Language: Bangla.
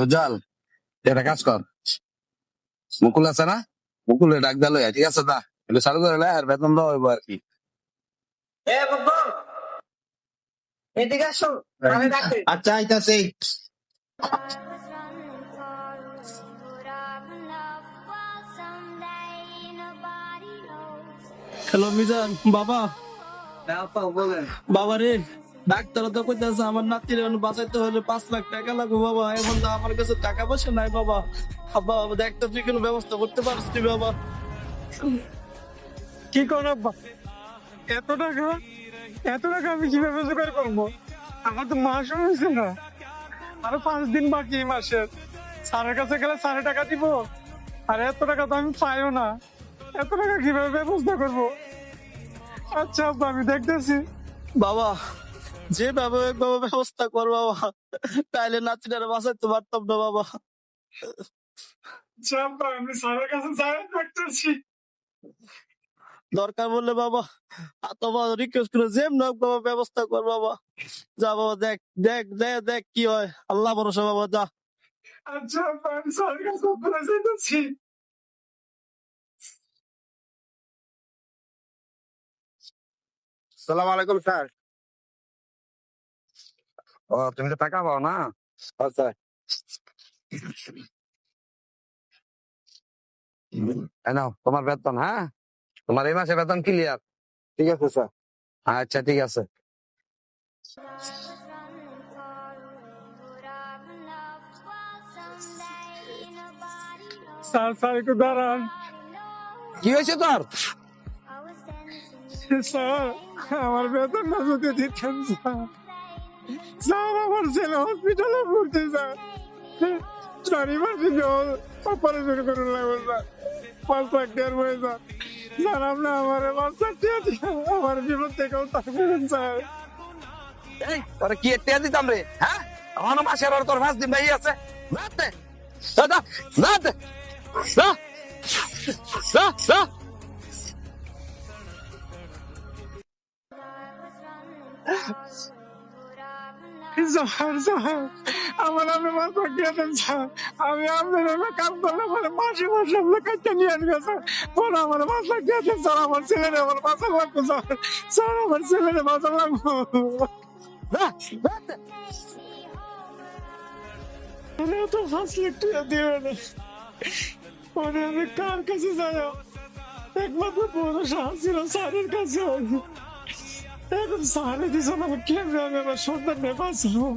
উজ্জ্বল, একটা কাজ কর, মুকুল আছে না, মুকুলে ডাক দিল, ঠিক আছে? তা একটু চালু করে আর বেতন দেওয়া হইব আর কি। আচ্ছা আইতাছি। হ্যালো মিজান বাবা। বাবা রে, ডাক্তার তো কইতাছে আমার নাতির বাঁচাইতে হলে 5 লাখ টাকা লাগবে বাবা। এখন তো আমার কাছে টাকা পয়সা নাই বাবা। বাবা দেখ তো, তুই কোনো ব্যবস্থা করতে পারছিস তুই বাবা? কি করো এত টাকা? এত টাকা আমি কিভাবে জোগাড় করবো? আমার তো মাস হয়েছে না, আরো 5 দিন বাকি এই মাসের। স্যারের কাছে গেলে স্যারের টাকা দিব, আর এত টাকা তো আমি পাইও না। এত টাকা কিভাবে ব্যবস্থা করবো? আচ্ছা আব্বা, আমি দেখতেছি। বাবা যেভাবে একভাবে ব্যবস্থা কর বাবা, তাইলে নাতিটারে বাঁচাইতে পারতাম না বাবা। আচ্ছা আব্বা, আমি স্যারের কাছে যাই দেখতেছি। দরকার বললে বাবা তোমার রিকোয়েস্ট করে যেমন বাবা ব্যবস্থা কর বাবা। যা বাবা, দেখ দেখ দেখ দেখ কি হয়, আল্লাহ ভরসা বাবা, যা। আচ্ছা আব্বা, আমি স্যারের কাছে উপরে যাইতেছি। সালাম আলাইকুম স্যার। ও, তুমি তো টাকা পাও না? আচ্ছা, এই নাও তোমার বেতন। হ্যাঁ, তোমার এই মাসে বেতন ক্লিয়ার। ঠিক আছে স্যার। আচ্ছা ঠিক আছে। স্যার স্যার একটু দাঁড়ান। কি হয়েছে তোর? স্যার, আমার বেতনটা যদি দিতেন স্যার। স্যার, আমার ছেলে হসপিটালে ভর্তি স্যার। 4 মাসে অপারেশন করুন লাগবে স্যার। 5 লাখ টাকার বই স্যার। স্যার, আপনি আমার 5 লাখ টাকা দিয়ে আমার বিপদ থেকেও থাকবেন স্যার। এই তোরে কি টেয়া দিতাম রে? হ্যাঁ, আমার মাসের আর তোর 5 দিন বাকি আছে। না দে, না দে, না, না, না। স্যার স্যার, আমার আপনি 5 লাখ টাকা দেন স্যার। আমি আপনার কাম করলে পরে মাসে মাসে আপনার কাজটা নিয়ে আসবে স্যার। পরে আমার 5 লাখ টাকা দেন স্যার। আমার ছেলেরে আমার বাঁচা লাগবে স্যার। স্যার, আমার ছেলেরে বাঁচা লাগবে। না, না দে। তো 5 লাখ টাকা দিবে না, পরে আমি কার কাছে যাই? একমাত্র বড় সাহস ছিল স্যারের কাছে। এখন স্যারে দিয়েছেন, আমার কেমন আমি আমার সন্তান নেই বাঁচলাম।